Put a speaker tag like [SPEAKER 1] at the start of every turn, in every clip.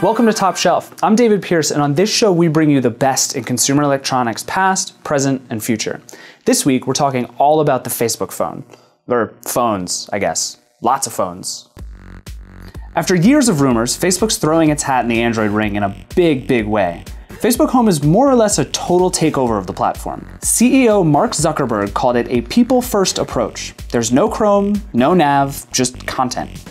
[SPEAKER 1] Welcome to Top Shelf. I'm David Pierce, and on this show we bring you the best in consumer electronics past, present, and future. This week we're talking all about the Facebook phone. Or phones, I guess. Lots of phones. After years of rumors, Facebook's throwing its hat in the Android ring in a big way. Facebook Home is more or less a total takeover of the platform. CEO Mark Zuckerberg called it a people-first approach. There's no Chrome, no nav, just content.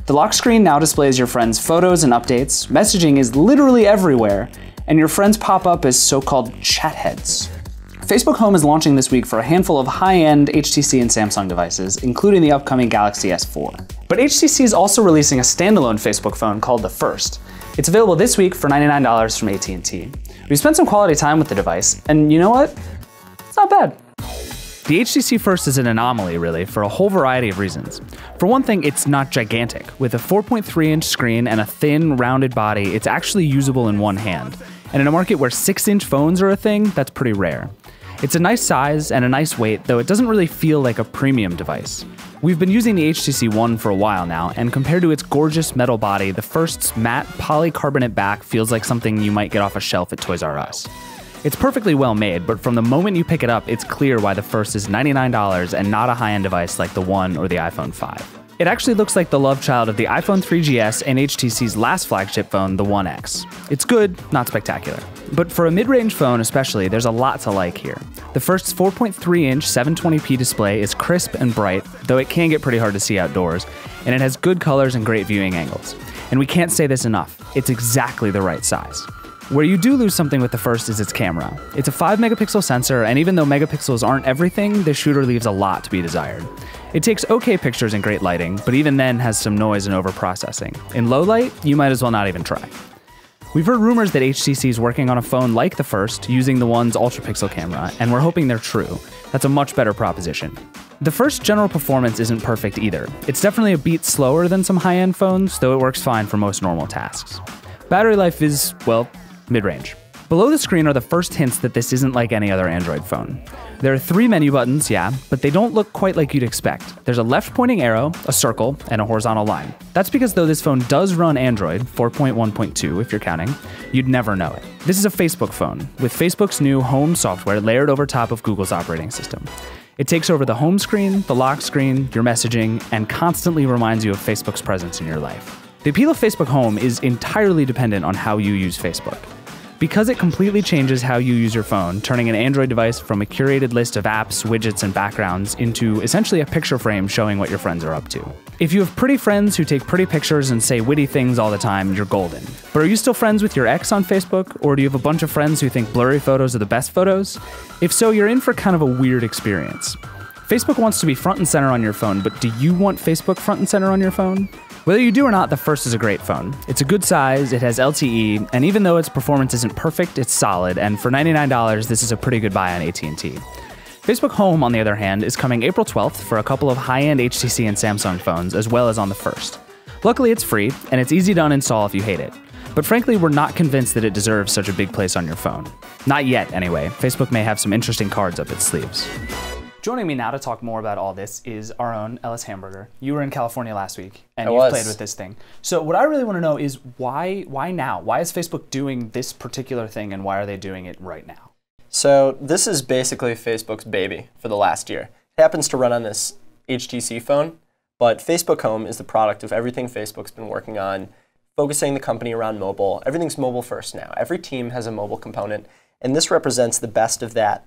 [SPEAKER 1] The lock screen now displays your friends' photos and updates, messaging is literally everywhere, and your friends pop up as so-called chat heads. Facebook Home is launching this week for a handful of high-end HTC and Samsung devices, including the upcoming Galaxy S4. But HTC is also releasing a standalone Facebook phone called the First. It's available this week for $99 from AT&T. We spent some quality time with the device, and you know what? It's not bad. The HTC First is an anomaly, really, for a whole variety of reasons. For one thing, it's not gigantic. With a 4.3-inch screen and a thin, rounded body, it's actually usable in one hand. And in a market where 6-inch phones are a thing, that's pretty rare. It's a nice size and a nice weight, though it doesn't really feel like a premium device. We've been using the HTC One for a while now, and compared to its gorgeous metal body, the First's matte polycarbonate back feels like something you might get off a shelf at Toys R Us. It's perfectly well made, but from the moment you pick it up, it's clear why the First is $99 and not a high-end device like the One or the iPhone 5. It actually looks like the love child of the iPhone 3GS and HTC's last flagship phone, the One X. It's good, not spectacular. But for a mid-range phone especially, there's a lot to like here. The First's 4.3-inch 720p display is crisp and bright, though it can get pretty hard to see outdoors, and it has good colors and great viewing angles. And we can't say this enough, it's exactly the right size. Where you do lose something with the First is its camera. It's a 5-megapixel sensor, and even though megapixels aren't everything, the shooter leaves a lot to be desired. It takes okay pictures in great lighting, but even then has some noise and overprocessing. In low light, you might as well not even try. We've heard rumors that HTC is working on a phone like the First, using the One's ultra-pixel camera, and we're hoping they're true. That's a much better proposition. The First's general performance isn't perfect either. It's definitely a beat slower than some high-end phones, though it works fine for most normal tasks. Battery life is, well, mid-range. Below the screen are the first hints that this isn't like any other Android phone. There are 3 menu buttons, yeah, but they don't look quite like you'd expect. There's a left-pointing arrow, a circle, and a horizontal line. That's because though this phone does run Android 4.1.2 if you're counting, you'd never know it. This is a Facebook phone, with Facebook's new Home software layered over top of Google's operating system. It takes over the home screen, the lock screen, your messaging, and constantly reminds you of Facebook's presence in your life. The appeal of Facebook Home is entirely dependent on how you use Facebook. Because it completely changes how you use your phone, turning an Android device from a curated list of apps, widgets, and backgrounds into essentially a picture frame showing what your friends are up to. If you have pretty friends who take pretty pictures and say witty things all the time, you're golden. But are you still friends with your ex on Facebook? Or do you have a bunch of friends who think blurry photos are the best photos? If so, you're in for kind of a weird experience. Facebook wants to be front and center on your phone, but do you want Facebook front and center on your phone? Whether you do or not, the First is a great phone. It's a good size, it has LTE, and even though its performance isn't perfect, it's solid, and for $99, this is a pretty good buy on AT&T. Facebook Home, on the other hand, is coming April 12th for a couple of high-end HTC and Samsung phones, as well as on the First. Luckily, it's free, and it's easy to uninstall if you hate it. But frankly, we're not convinced that it deserves such a big place on your phone. Not yet, anyway. Facebook may have some interesting cards up its sleeves. Joining me now to talk more about all this is our own Ellis Hamburger. You were in California last week, and you played with this thing. So what I really want to know is why now? Why is Facebook doing this particular thing, and why are they doing it right now?
[SPEAKER 2] So this is basically Facebook's baby for the last year. It happens to run on this HTC phone, but Facebook Home is the product of everything Facebook's been working on, focusing the company around mobile. Everything's mobile first now. Every team has a mobile component, and this represents the best of that.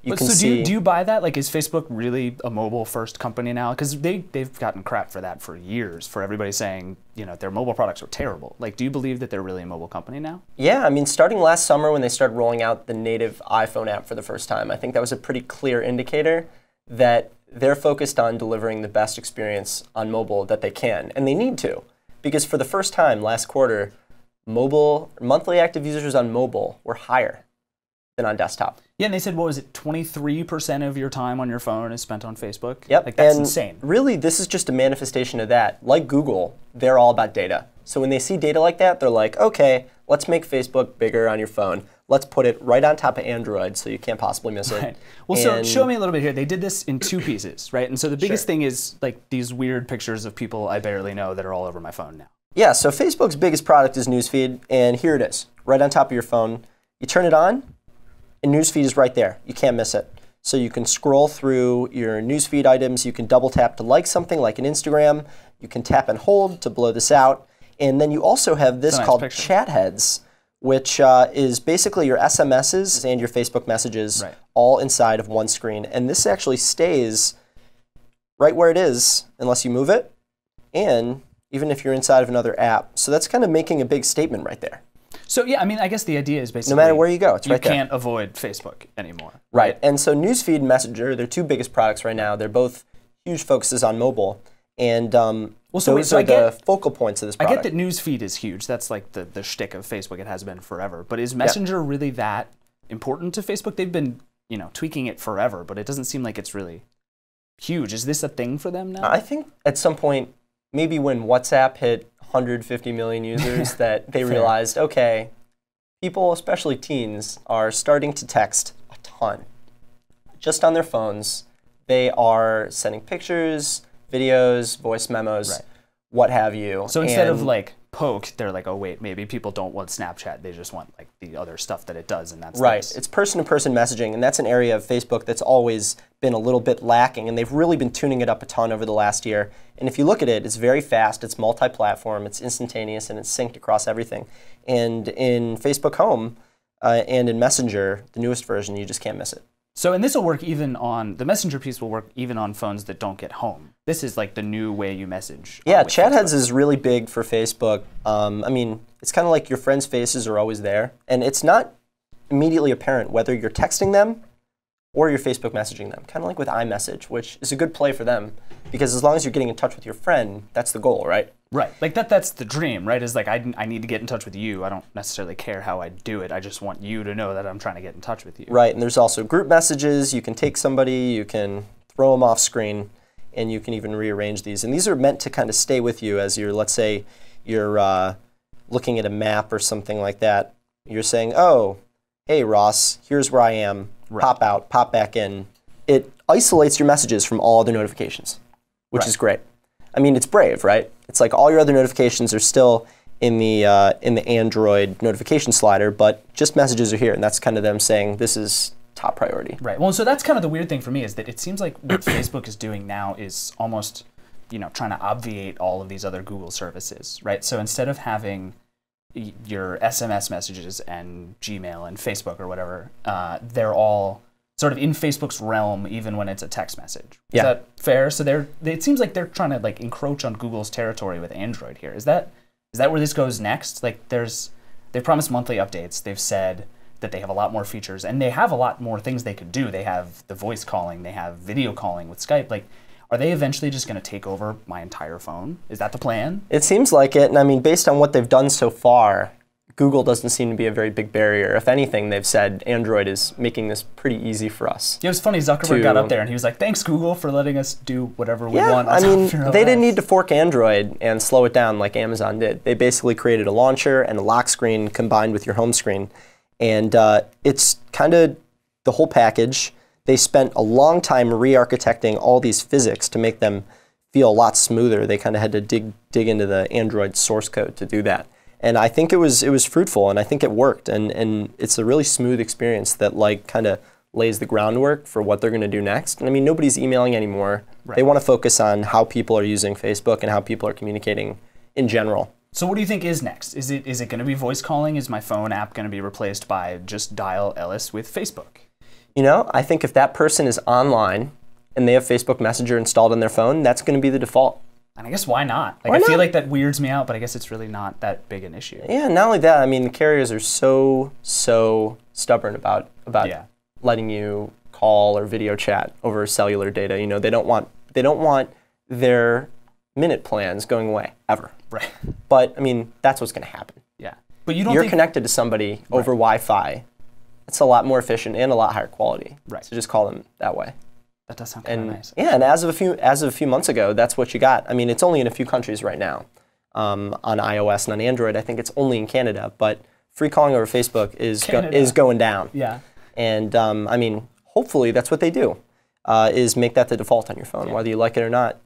[SPEAKER 1] Do you buy that? Like, is Facebook really a mobile-first company now? Because they've gotten crap for that for years, for everybody saying, you know, their mobile products are terrible. Like, do you believe that they're really a mobile company now?
[SPEAKER 2] Yeah, I mean, starting last summer when they started rolling out the native iPhone app for the first time, I think that was a pretty clear indicator that they're focused on delivering the best experience on mobile that they can, and they need to. Because for the first time last quarter, monthly active users on mobile were higher than on desktop.
[SPEAKER 1] Yeah, and they said, what was it, 23% of your time on your phone is spent on Facebook?
[SPEAKER 2] Yep.
[SPEAKER 1] Like, that's insane.
[SPEAKER 2] Really, this is just a manifestation of that. Like Google, they're all about data. So when they see data like that, they're like, okay, let's make Facebook bigger on your phone. Let's put it right on top of Android so you can't possibly miss it.
[SPEAKER 1] Right. Well, so show me a little bit here. They did this in 2 pieces, right? And so the biggest thing is like these weird pictures of people I barely know that are all over my phone now.
[SPEAKER 2] Yeah, so Facebook's biggest product is Newsfeed, and here it is, right on top of your phone. You turn it on, and Newsfeed is right there. You can't miss it. So you can scroll through your Newsfeed items. You can double tap to like something, like an Instagram. You can tap and hold to blow this out. And then you also have this called Chat Heads, which is basically your SMSs and your Facebook messages all inside of one screen. And this actually stays right where it is unless you move it, and even if you're inside of another app. So that's kind of making a big statement right there.
[SPEAKER 1] So yeah, I mean, I guess the idea is basically
[SPEAKER 2] no matter where you go, it's right there.
[SPEAKER 1] You can't avoid Facebook anymore.
[SPEAKER 2] Right. And so Newsfeed and Messenger, they're two biggest products right now. They're both huge focuses on mobile. And those are the focal points of this product.
[SPEAKER 1] I get that Newsfeed is huge. That's like the shtick of Facebook. It has been forever. But is Messenger really that important to Facebook? They've been, you know, tweaking it forever, but it doesn't seem like it's really huge. Is this a thing for them now?
[SPEAKER 2] I think at some point, maybe when WhatsApp hit 150 million users, that they realized, okay, people, especially teens, are starting to text a ton. Just on their phones, they are sending pictures, videos, voice memos, what have you.
[SPEAKER 1] So instead of like Poke, they're like, oh wait, maybe people don't want Snapchat. They just want like the other stuff that it does, and that's
[SPEAKER 2] right. It's person-to-person messaging, and that's an area of Facebook that's always been a little bit lacking, and they've really been tuning it up a ton over the last year. And if you look at it, it's very fast, it's multi-platform, it's instantaneous, and it's synced across everything. And in Facebook Home and in Messenger, the newest version, you just can't miss it.
[SPEAKER 1] So, and this will work even on, the Messenger piece will work even on phones that don't get home. This is like the new way you message.
[SPEAKER 2] Yeah, Chat Heads is really big for Facebook. I mean, it's kind of like your friends' faces are always there. And it's not immediately apparent whether you're texting them or you're Facebook messaging them. Kind of like with iMessage, which is a good play for them. Because as long as you're getting in touch with your friend, that's the goal, right?
[SPEAKER 1] Right. Like that's the dream, right? Is like I need to get in touch with you. I don't necessarily care how I do it. I just want you to know that I'm trying to get in touch with you.
[SPEAKER 2] Right. And there's also group messages. You can take somebody, you can throw them off screen, and you can even rearrange these. And these are meant to kind of stay with you as you're, let's say, you're looking at a map or something like that. You're saying, oh, hey, Ross, here's where I am. Pop out, pop back in. It isolates your messages from all other notifications, which is great. I mean, it's brave, right? It's like all your other notifications are still in the Android notification slider, but just messages are here, and that's kind of them saying this is top priority.
[SPEAKER 1] Right. Well, so that's kind of the weird thing for me is that it seems like what Facebook is doing now is almost, you know, trying to obviate all of these other Google services, right? So instead of having your SMS messages and Gmail and Facebook or whatever, they're all sort of in Facebook's realm, even when it's a text message. Is that fair? So it seems like they're trying to like encroach on Google's territory with Android here. Is that where this goes next? Like they promised monthly updates. They've said that they have a lot more features, and they have a lot more things they could do. They have the voice calling, they have video calling with Skype. Like, are they eventually just going to take over my entire phone? Is that the plan?
[SPEAKER 2] It seems like it, and I mean, based on what they've done so far, Google doesn't seem to be a very big barrier. If anything, they've said Android is making this pretty easy for us.
[SPEAKER 1] Yeah, it was funny. Zuckerberg got up there and he was like, "Thanks, Google, for letting us do whatever we want."
[SPEAKER 2] I mean, they didn't need to fork Android and slow it down like Amazon did. They basically created a launcher and a lock screen combined with your home screen, and it's kind of the whole package. They spent a long time re-architecting all these physics to make them feel a lot smoother. They kind of had to dig into the Android source code to do that. And I think it was fruitful, and I think it worked, and it's a really smooth experience that like kind of lays the groundwork for what they're going to do next. And I mean, nobody's emailing anymore. Right. They want to focus on how people are using Facebook and how people are communicating in general.
[SPEAKER 1] So what do you think is next? Is it going to be voice calling? Is my phone app going to be replaced by just dial Ellis with Facebook?
[SPEAKER 2] You know, I think if that person is online and they have Facebook Messenger installed on their phone, that's going to be the default.
[SPEAKER 1] And I guess why not? Like, I feel like that weirds me out, but I guess it's really not that big an issue.
[SPEAKER 2] Yeah, not only that, I mean, the carriers are so stubborn about letting you call or video chat over cellular data. You know, they don't want their minute plans going away ever.
[SPEAKER 1] Right.
[SPEAKER 2] But I mean, that's what's going to happen.
[SPEAKER 1] Yeah. But you're
[SPEAKER 2] connected to somebody over Wi-Fi. It's a lot more efficient and a lot higher quality.
[SPEAKER 1] Right.
[SPEAKER 2] So just call them that way.
[SPEAKER 1] That does sound kind of nice.
[SPEAKER 2] Yeah, and as of a few months ago, that's what you got. I mean, it's only in a few countries right now on iOS and on Android. I think it's only in Canada, but free calling over Facebook is going down.
[SPEAKER 1] Yeah.
[SPEAKER 2] And I mean, hopefully that's what they do, is make that the default on your phone, whether you like it or not,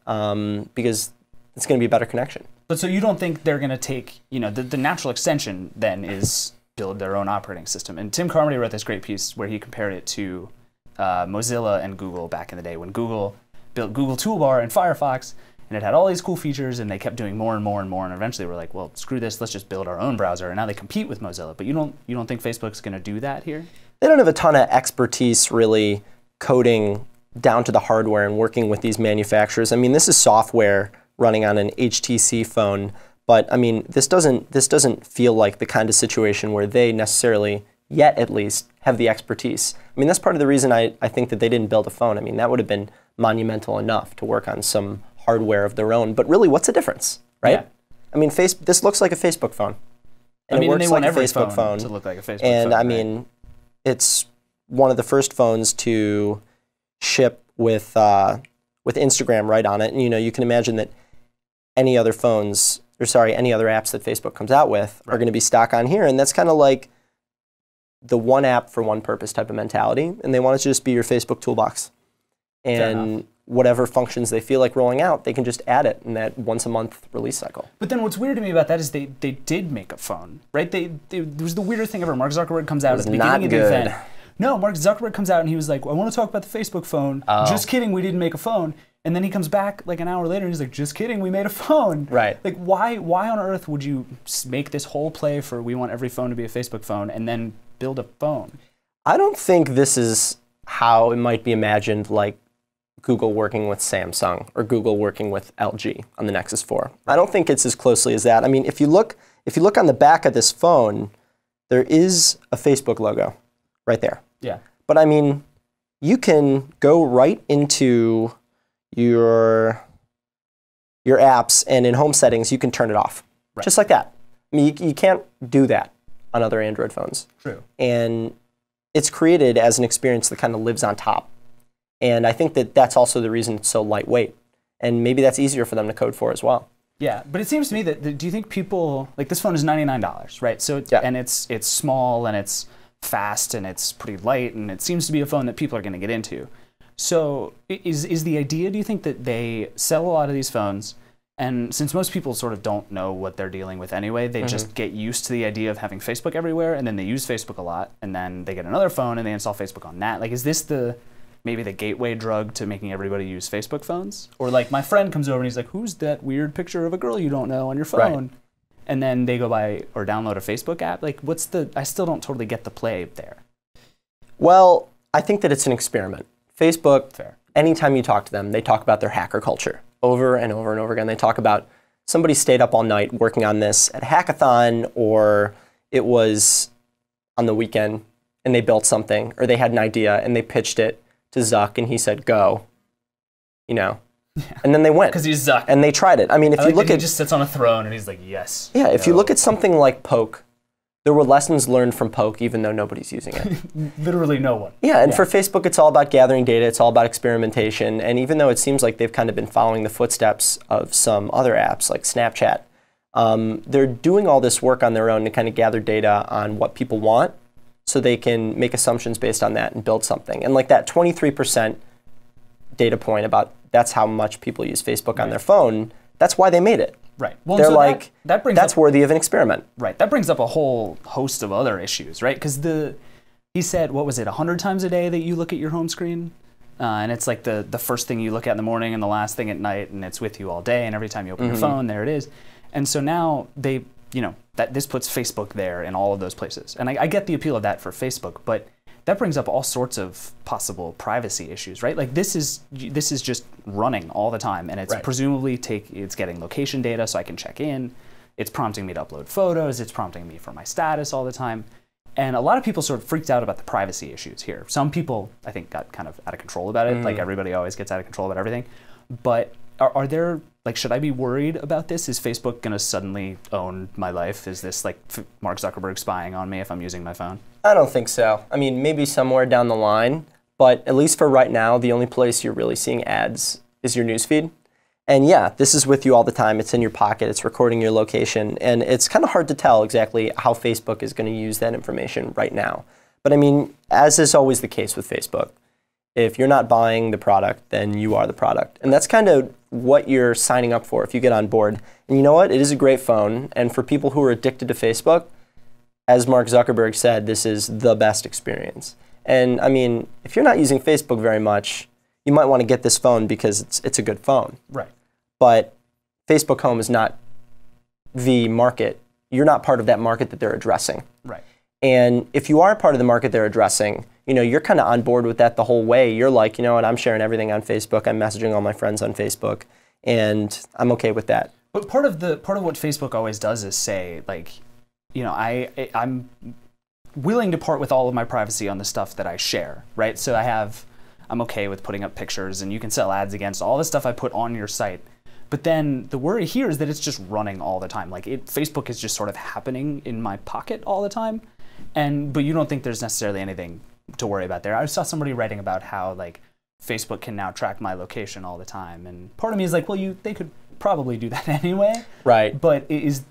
[SPEAKER 2] because it's going to be a better connection.
[SPEAKER 1] But so you don't think they're going to take, the natural extension then is build their own operating system. And Tim Carmody wrote this great piece where he compared it to Mozilla and Google back in the day when Google built Google Toolbar and Firefox, and it had all these cool features, and they kept doing more and more and more, and eventually we're like, well, screw this, let's just build our own browser, and now they compete with Mozilla. But you don't think Facebook's going to do that here?
[SPEAKER 2] They don't have a ton of expertise really coding down to the hardware and working with these manufacturers. I mean, this is software running on an HTC phone, but I mean, this doesn't feel like the kind of situation where they necessarily, yet at least, have the expertise. I mean, that's part of the reason I think that they didn't build a phone. I mean, that would have been monumental enough to work on some hardware of their own. But really, what's the difference, right? Yeah. I mean, this looks like a Facebook phone. And it works like a Facebook phone
[SPEAKER 1] to look like a Facebook
[SPEAKER 2] phone.
[SPEAKER 1] And
[SPEAKER 2] I mean, it's one of the first phones to ship with Instagram right on it. And you can imagine that any other apps that Facebook comes out with are going to be stock on here. And that's kind of like the one app for one purpose type of mentality. And they want it to just be your Facebook toolbox. And whatever functions they feel like rolling out, they can just add it in that once a month release cycle.
[SPEAKER 1] But then what's weird to me about that is they did make a phone, right? It was the weirdest thing ever. Mark Zuckerberg comes out at the beginning of the event. No, Mark Zuckerberg comes out and he was like, I want to talk about the Facebook phone. Oh. Just kidding, we didn't make a phone. And then he comes back like an hour later and he's like, just kidding, we made a phone.
[SPEAKER 2] Right.
[SPEAKER 1] Like, why on earth would you make this whole play for we want every phone to be a Facebook phone and then build a phone?
[SPEAKER 2] I don't think this is how it might be imagined, like Google working with Samsung or Google working with LG on the Nexus 4. I don't think it's as closely as that. I mean, if you look on the back of this phone, there is a Facebook logo right there.
[SPEAKER 1] Yeah.
[SPEAKER 2] But I mean, you can go right into your apps, and in home settings, you can turn it off. Right. Just like that. I mean, you can't do that on other Android phones.
[SPEAKER 1] True.
[SPEAKER 2] And it's created as an experience that kind of lives on top. And I think that that's also the reason it's so lightweight. And maybe that's easier for them to code for as well.
[SPEAKER 1] Yeah, but it seems to me that, do you think people, like this phone is $99, right? So, and it's small and it's fast and it's pretty light and it seems to be a phone that people are going to get into. So is the idea, do you think that they sell a lot of these phones, and since most people sort of don't know what they're dealing with anyway, they just get used to the idea of having Facebook everywhere, and then they use Facebook a lot, and then they get another phone and they install Facebook on that? Like, is this maybe the gateway drug to making everybody use Facebook phones? Or like my friend comes over and he's like, who's that weird picture of a girl you don't know on your phone? Right. And then they go buy or download a Facebook app. Like, I still don't totally get the play there.
[SPEAKER 2] Well, I think that it's an experiment. Facebook, anytime you talk to them, they talk about their hacker culture over and over and over again. They talk about somebody stayed up all night working on this at a hackathon, or it was on the weekend and they built something, or they had an idea and they pitched it to Zuck and he said, go, and then they went.
[SPEAKER 1] Because he's Zuck.
[SPEAKER 2] And they tried it. I mean, if you look at...
[SPEAKER 1] He just sits on a throne and he's like, yes.
[SPEAKER 2] Yeah, if you look at something like Poke, there were lessons learned from Poke even though nobody's using it.
[SPEAKER 1] Literally no one.
[SPEAKER 2] Yeah, and for Facebook, it's all about gathering data. It's all about experimentation. And even though it seems like they've kind of been following the footsteps of some other apps like Snapchat, they're doing all this work on their own to kind of gather data on what people want so they can make assumptions based on that and build something. And like that 23% data point about that's how much people use Facebook on their phone, that's why they made it.
[SPEAKER 1] Right.
[SPEAKER 2] Well, they're so like, that's worthy of an experiment.
[SPEAKER 1] Right. That brings up a whole host of other issues, right? Because he said, what was it, 100 times a day that you look at your home screen? And it's like the first thing you look at in the morning and the last thing at night, and it's with you all day, and every time you open your phone, there it is. And so now they, that this puts Facebook there in all of those places. And I get the appeal of that for Facebook, but that brings up all sorts of possible privacy issues, right? Like this is just running all the time, and it's presumably it's getting location data so I can check in. It's prompting me to upload photos. It's prompting me for my status all the time. And a lot of people sort of freaked out about the privacy issues here. Some people, I think, got kind of out of control about it. Like everybody always gets out of control about everything. But are there, like, should I be worried about this? Is Facebook going to suddenly own my life? Is this like Mark Zuckerberg spying on me if I'm using my phone?
[SPEAKER 2] I don't think so. I mean, maybe somewhere down the line, but at least for right now, the only place you're really seeing ads is your newsfeed. And yeah, this is with you all the time. It's in your pocket. It's recording your location. And it's kind of hard to tell exactly how Facebook is going to use that information right now. But I mean, as is always the case with Facebook, If you're not buying the product, then you are the product. And that's kind of what you're signing up for if you get on board. And you know what? It is a great phone. And for people who are addicted to Facebook, as Mark Zuckerberg said, this is the best experience. And I mean, if you're not using Facebook very much, you might want to get this phone because it's a good phone.
[SPEAKER 1] Right.
[SPEAKER 2] But Facebook Home is not the market. You're not part of that market that they're addressing.
[SPEAKER 1] Right.
[SPEAKER 2] And if you are part of the market they're addressing, you know, you're kind of on board with that the whole way. You're like, you know what, I'm sharing everything on Facebook. I'm messaging all my friends on Facebook, and I'm okay with that.
[SPEAKER 1] But part of what Facebook always does is say, like, you know, I'm willing to part with all of my privacy on the stuff that I share, right? So I'm okay with putting up pictures, and you can sell ads against all the stuff I put on your site. But then the worry here is that it's just running all the time. Like Facebook is just sort of happening in my pocket all the time, but you don't think there's necessarily anything to worry about there. I saw somebody writing about how like Facebook can now track my location all the time, and part of me is like, well, they could probably do that anyway.
[SPEAKER 2] Right.
[SPEAKER 1] But it's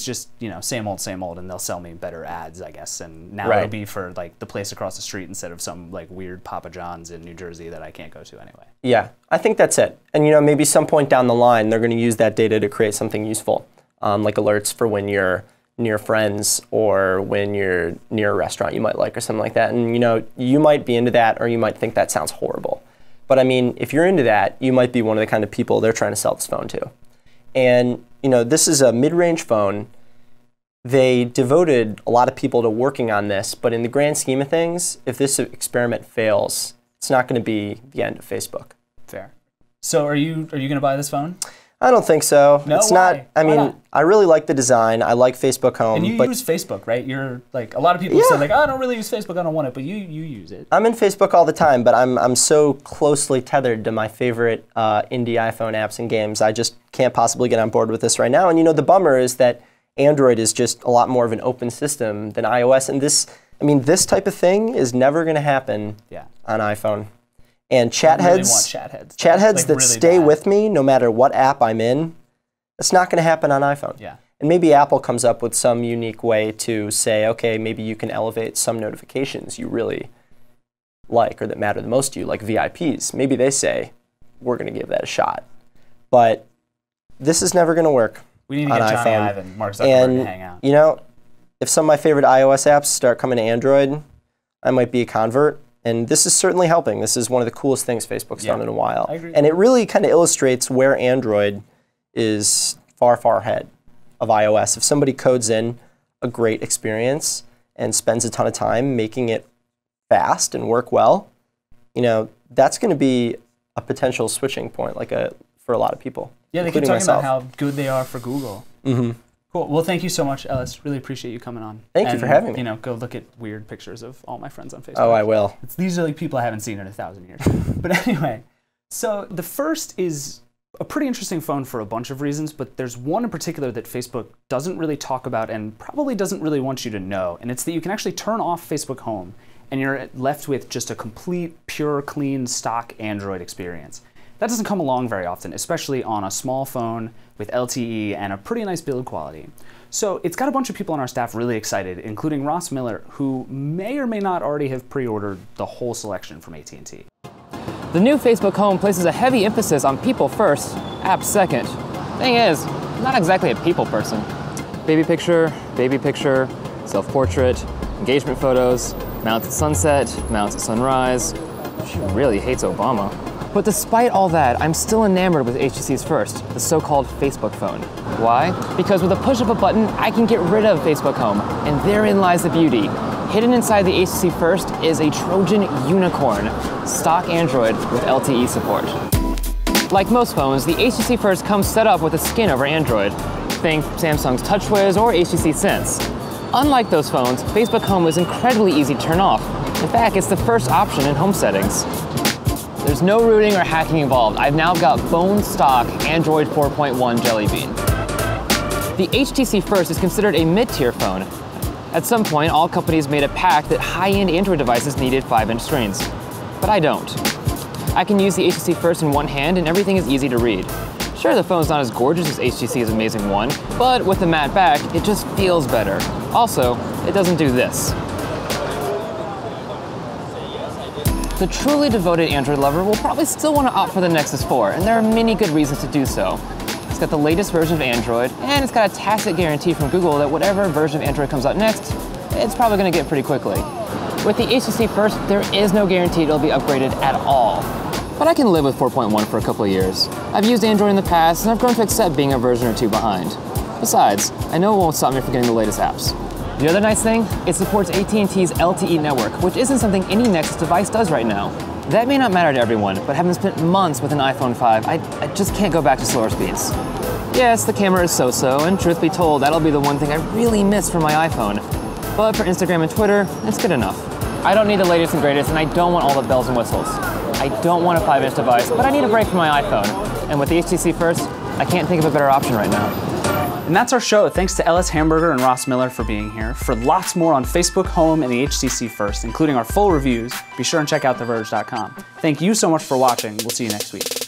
[SPEAKER 1] just, you know, same old, and they'll sell me better ads, I guess. And now
[SPEAKER 2] Right.
[SPEAKER 1] it'll be for like the place across the street instead of some like weird Papa John's in New Jersey that I can't go to anyway.
[SPEAKER 2] Yeah, I think that's it. And you know, maybe some point down the line, they're going to use that data to create something useful, like alerts for when you're near friends or when you're near a restaurant you might like or something like that. And you know, you might be into that, or you might think that sounds horrible. But I mean, if you're into that, you might be one of the kind of people they're trying to sell this phone to. And you know, this is a mid-range phone. They devoted a lot of people to working on this, but in the grand scheme of things, if this experiment fails, it's not going to be the end of Facebook.
[SPEAKER 1] Fair. So are you going to buy this phone?
[SPEAKER 2] I don't think so.
[SPEAKER 1] No,
[SPEAKER 2] it's
[SPEAKER 1] why?
[SPEAKER 2] not. I
[SPEAKER 1] Why
[SPEAKER 2] mean,
[SPEAKER 1] not?
[SPEAKER 2] I really like the design. I like Facebook Home.
[SPEAKER 1] And you
[SPEAKER 2] but
[SPEAKER 1] use Facebook, right? You're like, a lot of people say like, oh, I don't really use Facebook, I don't want it, but you use it.
[SPEAKER 2] I'm in Facebook all the time, but I'm so closely tethered to my favorite indie iPhone apps and games. I just can't possibly get on board with this right now. And you know, the bummer is that Android is just a lot more of an open system than iOS. And this type of thing is never going to happen on iPhone. And chatheads,
[SPEAKER 1] I really want
[SPEAKER 2] chatheads
[SPEAKER 1] like,
[SPEAKER 2] that
[SPEAKER 1] really
[SPEAKER 2] stay
[SPEAKER 1] bad.
[SPEAKER 2] with me no matter what app I'm in, that's not going to happen on iPhone.
[SPEAKER 1] Yeah.
[SPEAKER 2] And maybe Apple comes up with some unique way to say, okay, maybe you can elevate some notifications you really like or that matter the most to you, like VIPs. Maybe they say, we're going to give that a shot. But this is never going to work.
[SPEAKER 1] We need to
[SPEAKER 2] on
[SPEAKER 1] get Johnny
[SPEAKER 2] iPhone.
[SPEAKER 1] Ive and Mark Zuckerberg to hang out.
[SPEAKER 2] You know, if some of my favorite iOS apps start coming to Android, I might be a convert. And this is certainly helping. This is one of the coolest things Facebook's done in a while.
[SPEAKER 1] I agree.
[SPEAKER 2] And it really kind of illustrates where Android is far, far ahead of iOS. If somebody codes in a great experience and spends a ton of time making it fast and work well, you know, that's going to be a potential switching point for a lot of people.
[SPEAKER 1] Yeah, they keep
[SPEAKER 2] including
[SPEAKER 1] talking
[SPEAKER 2] myself.
[SPEAKER 1] about how good they are for Google.
[SPEAKER 2] Mm-hmm.
[SPEAKER 1] Cool. Well, thank you so much, Ellis. Really appreciate you coming on.
[SPEAKER 2] Thank you for having me.
[SPEAKER 1] You know, go look at weird pictures of all my friends on Facebook.
[SPEAKER 2] Oh, I will.
[SPEAKER 1] These are like people I haven't seen in 1,000 years. But anyway, so the First is a pretty interesting phone for a bunch of reasons, but there's one in particular that Facebook doesn't really talk about and probably doesn't really want you to know, and it's that you can actually turn off Facebook Home and you're left with just a complete, pure, clean, stock Android experience. That doesn't come along very often, especially on a small phone with LTE and a pretty nice build quality. So it's got a bunch of people on our staff really excited, including Ross Miller, who may or may not already have pre-ordered the whole selection from AT&T.
[SPEAKER 3] The new Facebook Home places a heavy emphasis on people first, apps second. Thing is, I'm not exactly a people person. Baby picture, self-portrait, engagement photos, mounts at sunset, mounts at sunrise. She really hates Obama. But despite all that, I'm still enamored with HTC's First, the so-called Facebook phone. Why? Because with a push of a button, I can get rid of Facebook Home, and therein lies the beauty. Hidden inside the HTC First is a Trojan unicorn, stock Android with LTE support. Like most phones, the HTC First comes set up with a skin over Android. Think Samsung's TouchWiz or HTC Sense. Unlike those phones, Facebook Home is incredibly easy to turn off. In fact, it's the first option in home settings. There's no rooting or hacking involved. I've now got bone stock Android 4.1 Jelly Bean. The HTC First is considered a mid-tier phone. At some point, all companies made a pact that high-end Android devices needed 5-inch screens. But I don't. I can use the HTC First in one hand and everything is easy to read. Sure, the phone's not as gorgeous as HTC's amazing one, but with the matte back, it just feels better. Also, it doesn't do this. The truly devoted Android lover will probably still want to opt for the Nexus 4, and there are many good reasons to do so. It's got the latest version of Android, and it's got a tacit guarantee from Google that whatever version of Android comes out next, it's probably going to get pretty quickly. With the HTC First, there is no guarantee it'll be upgraded at all. But I can live with 4.1 for a couple of years. I've used Android in the past, and I've grown to accept being a version or two behind. Besides, I know it won't stop me from getting the latest apps. The other nice thing, it supports AT&T's LTE network, which isn't something any Nexus device does right now. That may not matter to everyone, but having spent months with an iPhone 5, I just can't go back to slower speeds. Yes, the camera is so-so, and truth be told, that'll be the one thing I really miss from my iPhone. But for Instagram and Twitter, it's good enough. I don't need the latest and greatest, and I don't want all the bells and whistles. I don't want a 5-inch device, but I need a break from my iPhone. And with the HTC First, I can't think of a better option right now.
[SPEAKER 1] And that's our show. Thanks to Ellis Hamburger and Ross Miller for being here. For lots more on Facebook, Home, and the HTC First, including our full reviews, be sure and check out theverge.com. Thank you so much for watching. We'll see you next week.